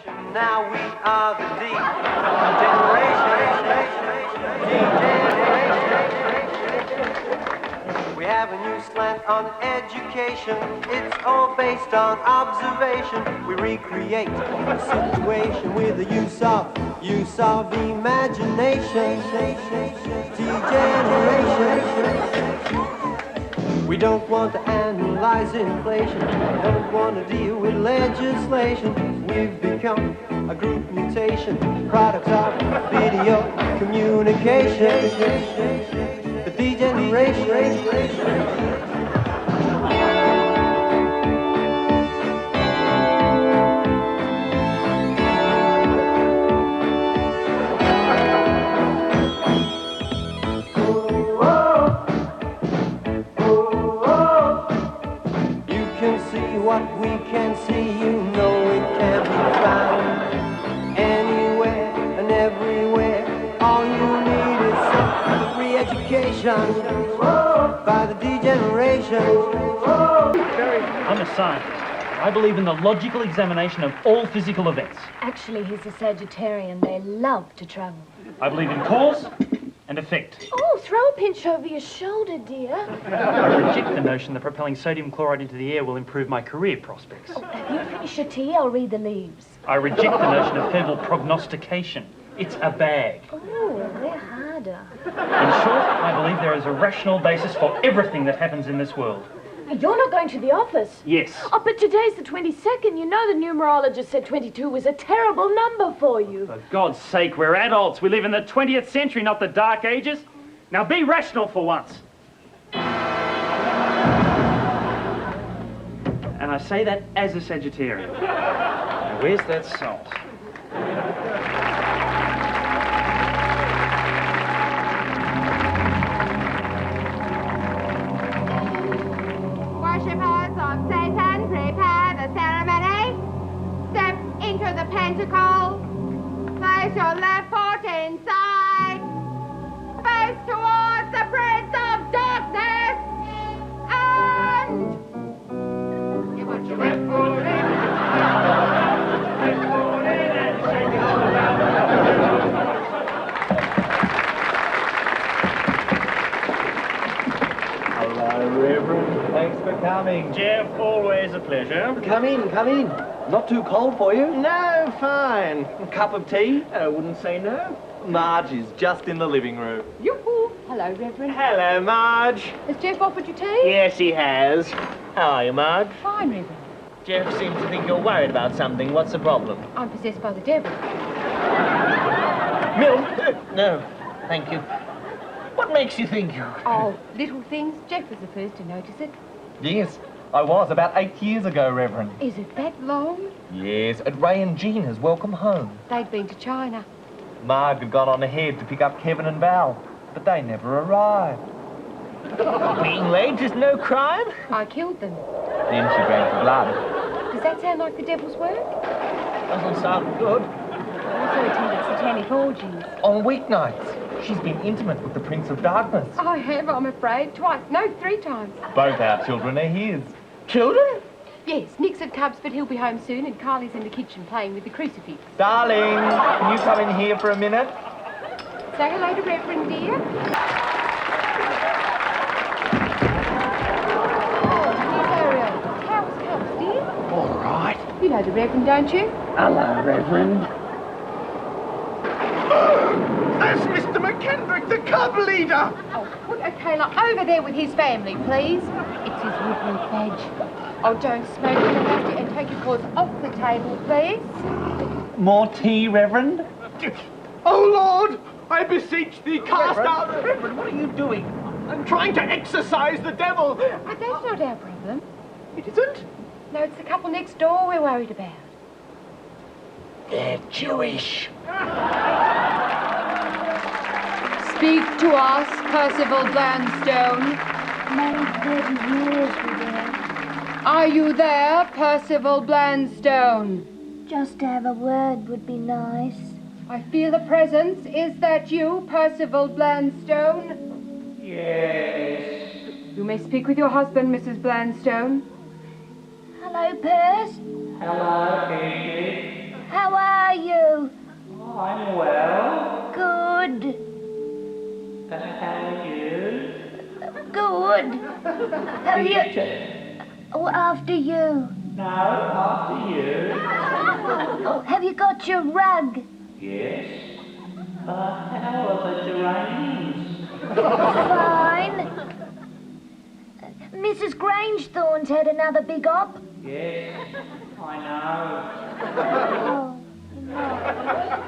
Now we are the D-generation. We have a new slant on education. It's all based on observation. We recreate the situation with the use of imagination. D-generation. We don't want to analyze inflation. We don't want to deal with legislation. We've become a group mutation, products of video communication. The D-generation. What we can see, you know it can be found anywhere and everywhere. All you need is some re-education by the D-generation. I'm a scientist. I believe in the logical examination of all physical events. Actually, he's a Sagittarian. They love to travel. I believe in cause and effect. Oh, throw a pinch over your shoulder, dear. I reject the notion that propelling sodium chloride into the air will improve my career prospects. Oh, have you finished your tea? I'll read the leaves. I reject the notion of feeble prognostication. It's a bag. Oh, they're harder. In short, I believe there is a rational basis for everything that happens in this world. You're not going to the office? Yes. Oh, but today's the 22nd. You know the numerologist said 22 was a terrible number for you. For God's sake, we're adults. We live in the 20th century, not the Dark Ages. Now be rational for once. And I say that as a Sagittarian. Now, where's that salt? Worshippers of Satan, prepare the ceremony. Step into the pentacle. Place your left foot inside. Face towards the Prince of Darkness. And... You put your left foot in. Left foot in and shake it all around. Hello, Reverend. Thanks for coming. Jeff, always a pleasure. Come in, come in. Not too cold for you? No, fine. A cup of tea? I wouldn't say no. Marge is just in the living room. Yoo-hoo. Hello, Reverend. Hello, Marge. Has Jeff offered you tea? Yes, he has. How are you, Marge? Fine, Reverend. Jeff seems to think you're worried about something. What's the problem? I'm possessed by the devil. Milk? No, thank you. What makes you think you... Oh, little things. Jeff was the first to notice it. Yes, I was about 8 years ago, Reverend. Is it that long? Yes, at Ray and Gina's welcome home. They'd been to China. Marg had gone on ahead to pick up Kevin and Val, but they never arrived. Being late is no crime? I killed them. Then she drank the blood. Does that sound like the devil's work? Doesn't sound good. I also attended satanic orgies. On weeknights, she's been intimate with the Prince of Darkness. I have, I'm afraid. Twice. No, 3 times. Both our children are his. Children? Yes, Nick's at Cubs, but he'll be home soon, and Carly's in the kitchen playing with the crucifix. Darling, can you come in here for a minute? Say hello to Reverend, dear. Oh, here's Ariel. How's Cubs, dear? All right. You know the Reverend, don't you? Hello, Reverend. That's Mr. McKendrick, the cub leader. Oh, put a Kayla over there with his family, please. It's his woodland badge. Oh, don't smoke in the house and take your paws off the table, please. More tea, Reverend? Oh, Lord, I beseech thee, cast out... Reverend, what are you doing? I'm trying to exorcise the devil. But that's not our problem. It isn't? No, it's the couple next door we're worried about. They're Jewish. Speak to us, Percival Blandstone. Married 30 years with her. Are you there, Percival Blandstone? Just to have a word would be nice. I feel a presence. Is that you, Percival Blandstone? Yes. You may speak with your husband, Mrs. Blandstone. Hello, Perce. Hello, Katie. How are Have you... Oh, after you. No, after you. Oh, have you got your rug? Yes. How are the geraniums? Fine. Mrs. Grangethorne's had another big op. Yes, I know. Oh, no.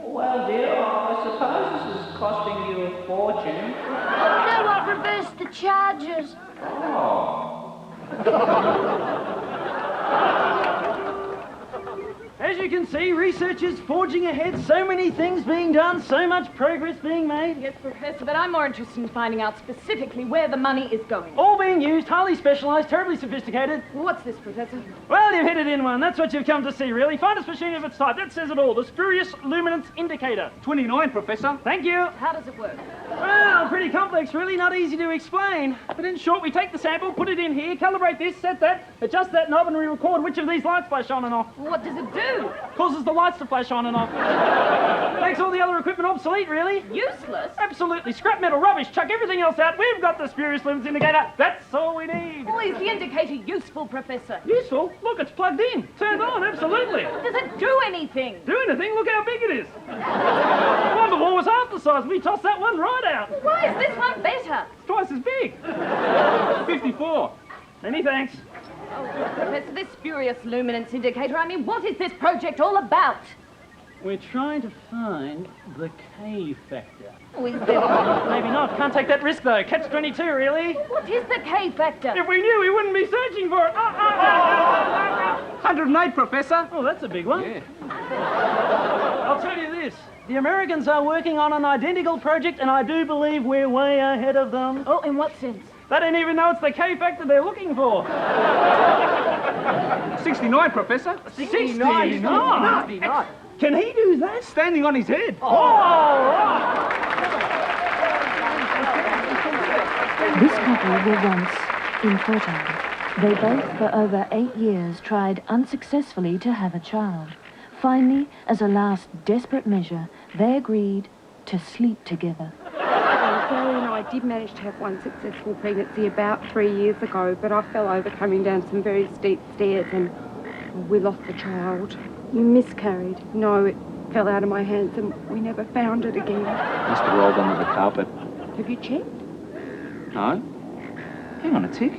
Well, dear, I suppose this is costing you a fortune. Oh, no, I've reversed the charges. Oh. As you can see, research is forging ahead, so many things being done, so much progress being made. Yes, Professor, but I'm more interested in finding out specifically where the money is going. All being used, highly specialised, terribly sophisticated. What's this, Professor? Well, you've hit it in one. That's what you've come to see, really. Finest machine of its type. That says it all. The spurious luminance indicator. 29, Professor. Thank you. How does it work? Well, pretty complex, really. Not easy to explain. But in short, we take the sample, put it in here, calibrate this, set that, adjust that knob, and we record which of these lights flash on and off. What does it do? Causes the lights to flash on and off. Makes all the other equipment obsolete, really. Useless? Absolutely. Scrap metal, rubbish, chuck everything else out. We've got the spurious luminance indicator. That's all we need. Or is the indicator useful, Professor? Useful? Look, it's plugged in. Turned on, absolutely. Does it do anything? Do anything? Look how big it is. The one before was half the size. We tossed that one right out. Why is this one better? It's twice as big. 54. Many thanks. Oh, Professor, this spurious luminance indicator, I mean, what is this project all about? We're trying to find the K factor. Oh, is there... Maybe not. Can't take that risk, though. Catch-22, really. What is the K factor? If we knew, we wouldn't be searching for it. 108, Professor. Oh, that's a big one. Yeah. I'll tell you this. The Americans are working on an identical project, and I do believe we're way ahead of them. Oh, in what sense? They don't even know it's the K factor they're looking for. 69, Professor. 69? Can he do that? Standing on his head. Oh, right. This couple were once infertile. They both, for over 8 years, tried unsuccessfully to have a child. Finally, as a last desperate measure, they agreed to sleep together. Gary and I did manage to have one successful pregnancy about 3 years ago, but I fell over coming down some very steep stairs and we lost the child. You miscarried? No, it fell out of my hands and we never found it again. Must have rolled under the carpet. Have you checked? No? Hang on a tick.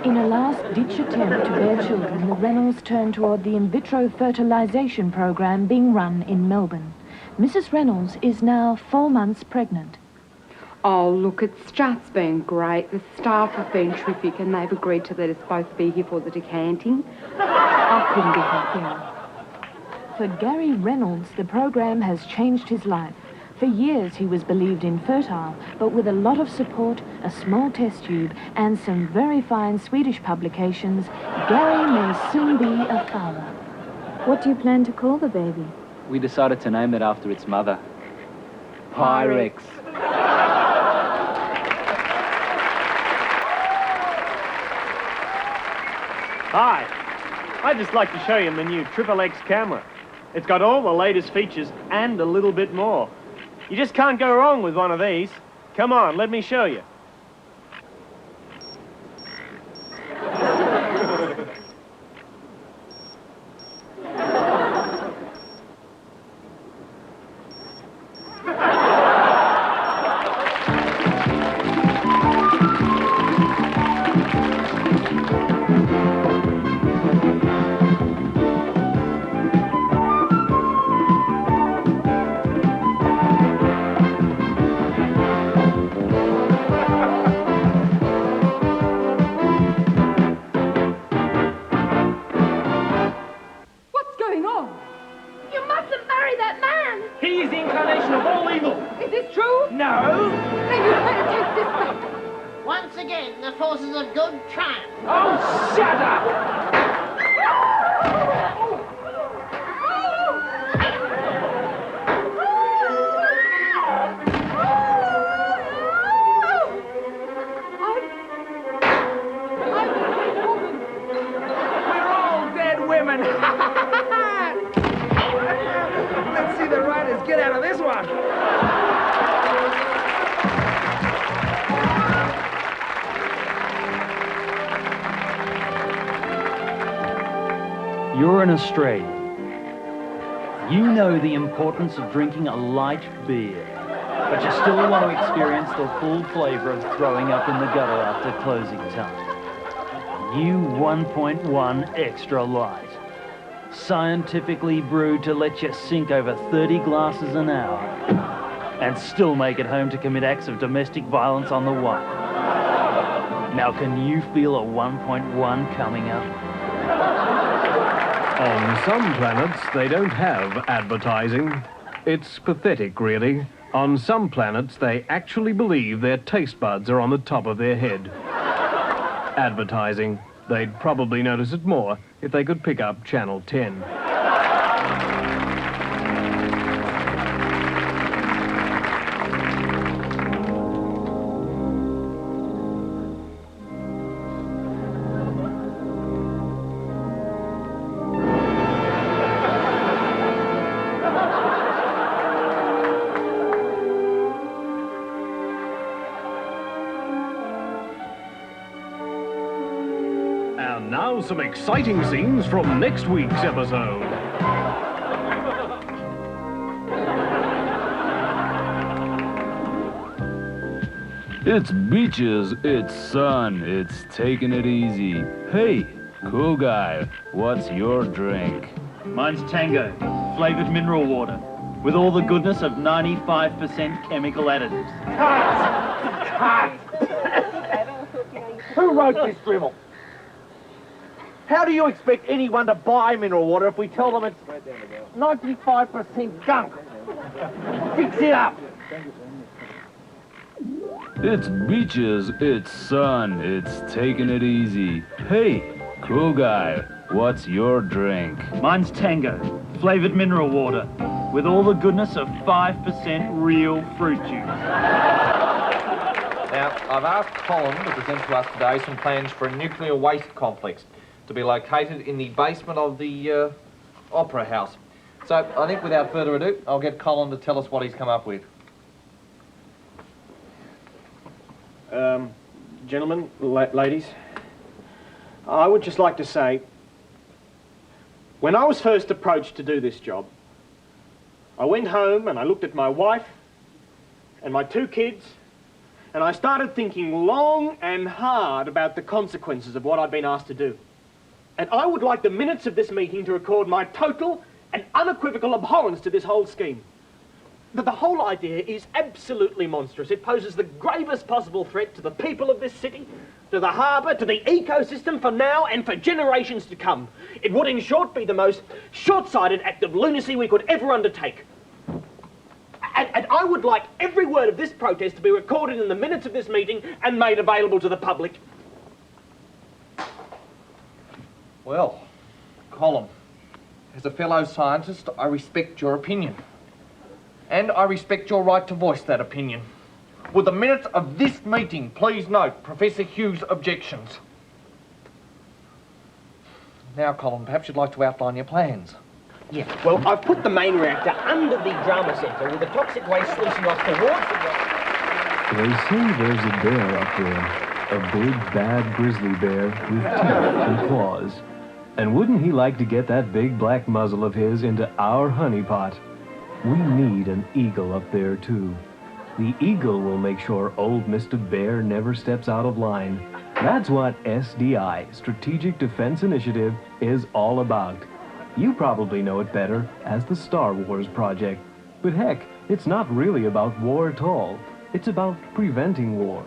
In a last-ditch attempt to bear children, the Reynolds turned toward the in vitro fertilization program being run in Melbourne. Mrs. Reynolds is now 4 months pregnant. Oh, look, it's just been great. The staff have been terrific and they've agreed to let us both be here for the decanting. I couldn't be happier. For Gary Reynolds, the program has changed his life. For years he was believed infertile, but with a lot of support, a small test tube, and some very fine Swedish publications, Gary may soon be a father. What do you plan to call the baby? We decided to name it after its mother. Pyrex. Hi. I'd just like to show you the new XXX camera. It's got all the latest features and a little bit more. You just can't go wrong with one of these. Come on, let me show you. Once again, the forces of good triumph. Oh, shut up! We're all dead women. Let's see the riders get out of this one. You're an Australian. You know the importance of drinking a light beer, but you still want to experience the full flavour of throwing up in the gutter after closing time. New 1.1 Extra Light. Scientifically brewed to let you sink over 30 glasses an hour and still make it home to commit acts of domestic violence on the way. Now, can you feel a 1.1 coming up? On some planets, they don't have advertising. It's pathetic, really. On some planets, they actually believe their taste buds are on the top of their head. Advertising. They'd probably notice it more if they could pick up Channel 10. And now some exciting scenes from next week's episode. It's beaches, it's sun, it's taking it easy. Hey, cool guy, what's your drink? Mine's Tango, flavoured mineral water, with all the goodness of 95% chemical additives. Cut! Who wrote this drivel? How do you expect anyone to buy mineral water if we tell them it's 95% gunk? Fix it up! It's beaches, it's sun, it's taking it easy. Hey, cool guy, what's your drink? Mine's Tango, flavoured mineral water, with all the goodness of 5% real fruit juice. Now, I've asked Colin to present to us today some plans for a nuclear waste complex to be located in the basement of the Opera House. So, I think without further ado, I'll get Colin to tell us what he's come up with. Gentlemen, ladies, I would just like to say, when I was first approached to do this job, I went home and I looked at my wife and my 2 kids, and I started thinking long and hard about the consequences of what I'd been asked to do. And I would like the minutes of this meeting to record my total and unequivocal abhorrence to this whole scheme. That the whole idea is absolutely monstrous. It poses the gravest possible threat to the people of this city, to the harbour, to the ecosystem for now and for generations to come. It would, in short, be the most short-sighted act of lunacy we could ever undertake. And I would like every word of this protest to be recorded in the minutes of this meeting and made available to the public. Well, Colin, as a fellow scientist, I respect your opinion. And I respect your right to voice that opinion. With the minutes of this meeting, please note Professor Hughes' objections. Now, Colin, perhaps you'd like to outline your plans. Yeah, well, I've put the main reactor under the drama centre with the toxic waste sluicing off towards the... They say there's a bear up there. A big, bad grizzly bear with teeth and claws. And wouldn't he like to get that big black muzzle of his into our honeypot? We need an eagle up there, too. The eagle will make sure old Mr. Bear never steps out of line. That's what SDI, Strategic Defense Initiative, is all about. You probably know it better as the Star Wars project. But heck, it's not really about war at all. It's about preventing war.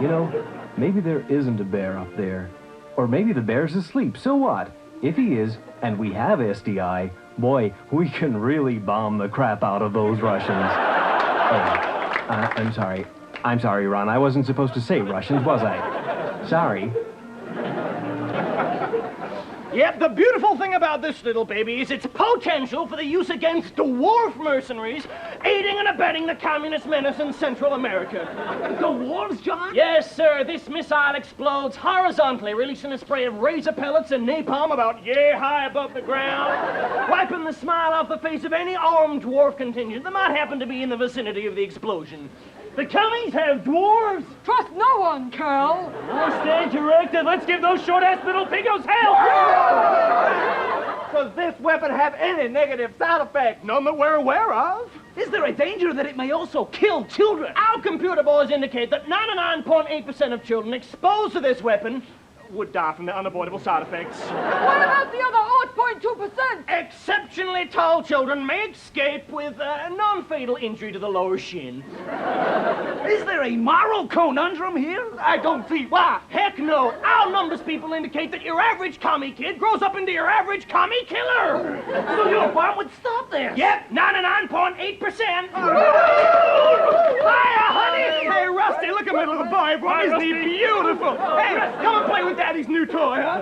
You know, maybe there isn't a bear up there. Or maybe the bear's asleep, so what? If he is, and we have SDI, boy, we can really bomb the crap out of those Russians. I'm sorry. I'm sorry, Ron. I wasn't supposed to say Russians, was I? Sorry. Yep, the beautiful thing about this little baby is its potential for the use against dwarf mercenaries aiding and abetting the communist menace in Central America. Dwarves, John? Yes, sir. This missile explodes horizontally, releasing a spray of razor pellets and napalm about high above the ground, wiping the smile off the face of any armed dwarf contingent that might happen to be in the vicinity of the explosion. The Cummies have dwarves. Trust no one, Carl. I stand corrected. Let's give those short-ass little pigos hell. weapon have any negative side effects? None that we're aware of. Is there a danger that it may also kill children? Our computer boys indicate that 99.8% of children exposed to this weapon would die from the unavoidable side effects. What about the other 0.2%? Exceptionally tall children may escape with non-fatal injury to the lower shin. Is there a moral conundrum here? I don't see why. Heck no. Our numbers people indicate that your average commie kid grows up into your average commie killer. So your farm would stop this? Yep, 99.8%. Hiya, honey. Hey, Rusty, look at my little boy. Boy, isn't he beautiful? Hey, come and play with Daddy's new toy, huh?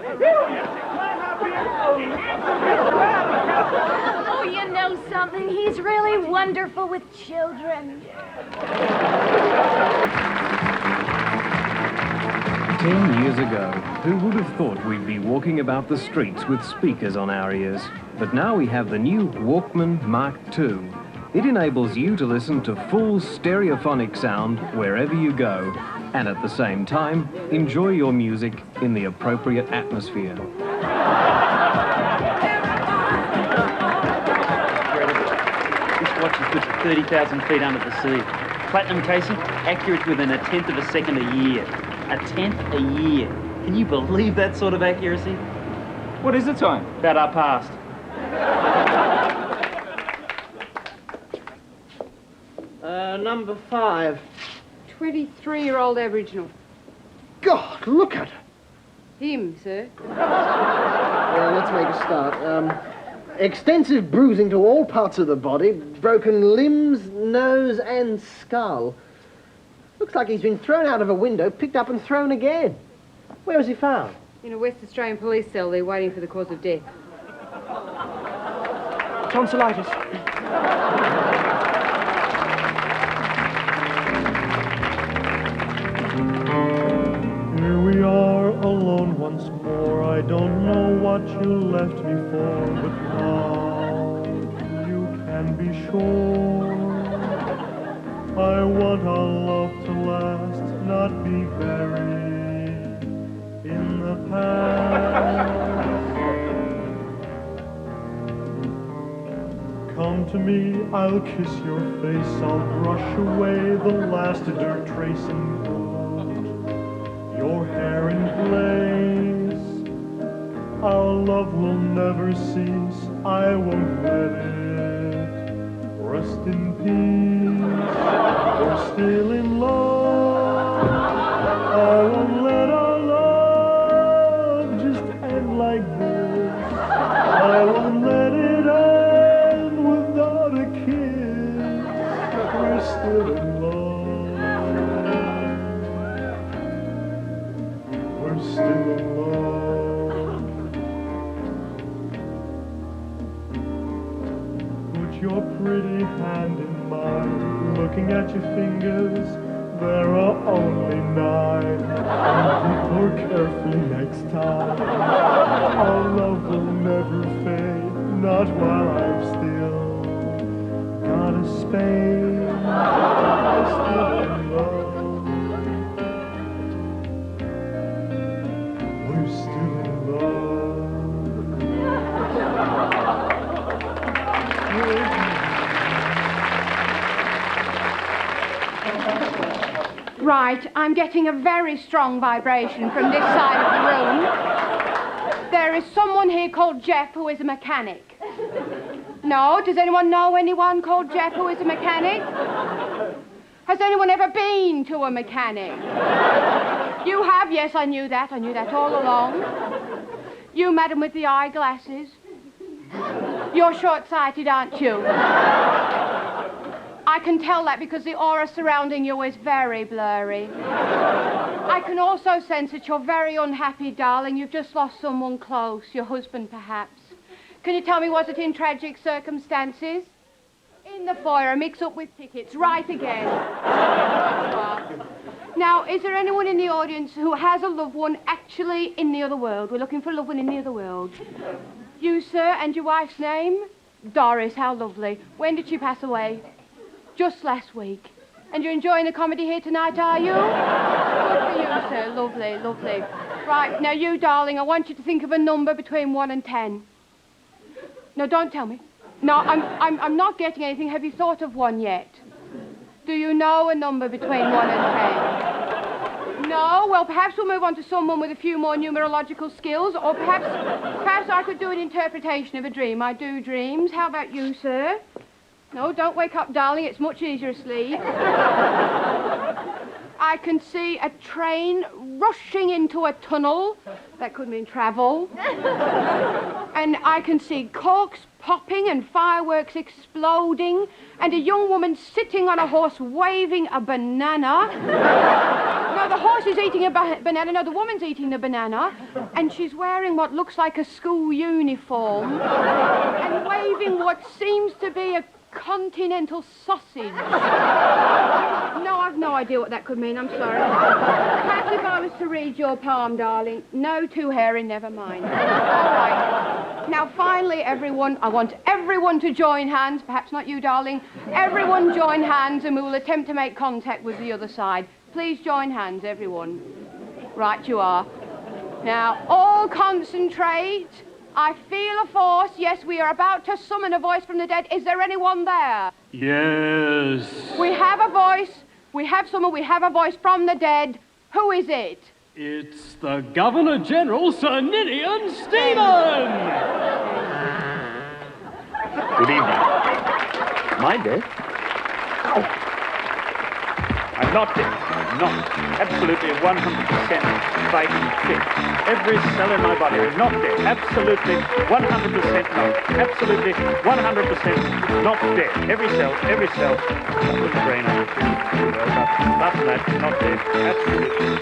Oh, you know something? He's really wonderful with children. 10 years ago, who would have thought we'd be walking about the streets with speakers on our ears? But now we have the new Walkman Mark II. It enables you to listen to full stereophonic sound wherever you go, and at the same time, enjoy your music in the appropriate atmosphere. This watch is good for 30,000 feet under the sea. Platinum casing, accurate within 1/10 of a second a year. 1/10 a year. Can you believe that sort of accuracy? What is the time? About our past. Number 5. 23-year-old Aboriginal. God, look at Him, sir. Let's make a start. Extensive bruising to all parts of the body, broken limbs, nose and skull. Looks like he's been thrown out of a window, picked up and thrown again. Where was he found? In a West Australian police cell, they're waiting for the cause of death. Tonsillitis. Here we are alone once more. I don't know what you left me for, but now you can be sure I want our love to last, not be buried in the past. Come to me, I'll kiss your face, I'll brush away the last dirt trace and your hair in place. Our love will never cease. I won't let it rest in peace. We're still in love. I won't let our love just end like this. I won't let it end without a kiss. We're still in love. Still in love. Put your pretty hand in mine. Looking at your fingers, there are only 9. Keep more carefully next time. Our love will never fade, not while I've still got a spade. I'm still in love. Right, I'm getting a very strong vibration from this side of the room. There is someone here called Jeff who is a mechanic. No? Does anyone know anyone called Jeff who is a mechanic? Has anyone ever been to a mechanic? You have? Yes, I knew that. I knew that all along. You, madam, with the eyeglasses. You're short-sighted, aren't you? I can tell that because the aura surrounding you is very blurry. I can also sense that you're very unhappy, darling. You've just lost someone close, your husband, perhaps. Can you tell me, was it in tragic circumstances? In the foyer, a mix-up with tickets. Right again. Now, is there anyone in the audience who has a loved one actually in the other world? We're looking for a loved one in the other world. You, sir, and your wife's name? Doris, how lovely. When did she pass away? Just last week. And you're enjoying the comedy here tonight, are you? Good for you, sir. Lovely, lovely. Right, now you, darling, I want you to think of a number between 1 and 10. No, don't tell me. No, I'm not getting anything. Have you thought of one yet? Do you know a number between 1 and 10? No? Well, perhaps we'll move on to someone with a few more numerological skills, or perhaps I could do an interpretation of a dream. I do dreams. How about you, sir? No, don't wake up, darling. It's much easier asleep. I can see a train rushing into a tunnel. That could mean travel. And I can see corks popping and fireworks exploding and a young woman sitting on a horse waving a banana. No, the horse is eating a banana. No, the woman's eating the banana. And she's wearing what looks like a school uniform and waving what seems to be a continental sausage. No, I've no idea what that could mean. I'm sorry. Perhaps if I was to read your palm, darling. No, too hairy, never mind. All right. Now, finally, everyone, I want everyone to join hands. Perhaps not you, darling. Everyone join hands and we will attempt to make contact with the other side. Please join hands, everyone. Right, you are. Now, all concentrate. I feel a force. Yes, we are about to summon a voice from the dead. Is there anyone there? Yes. We have a voice. We have someone. We have a voice from the dead. Who is it? It's the Governor General, Sir Ninian Stephen! Good evening. Am I dead? I'm not dead. I'm not. Absolutely 100% fighting fit. Every cell in my body. I'm not dead. Absolutely 100% not. Absolutely 100% not dead. Every cell. Not with the brain. Apart from that, not dead. Absolutely.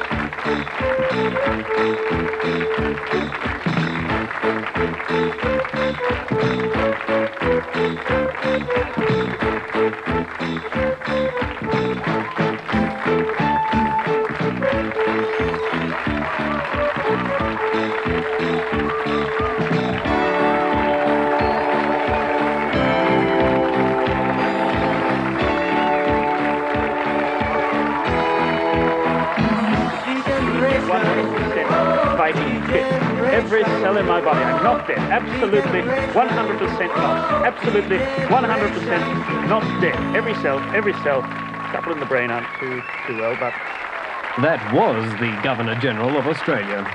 Fighting fit. Every cell in my body. I'm not dead. Absolutely 100% not. Absolutely 100% not dead. Every cell. Couple in the brain aren't too well, but... That was the Governor General of Australia.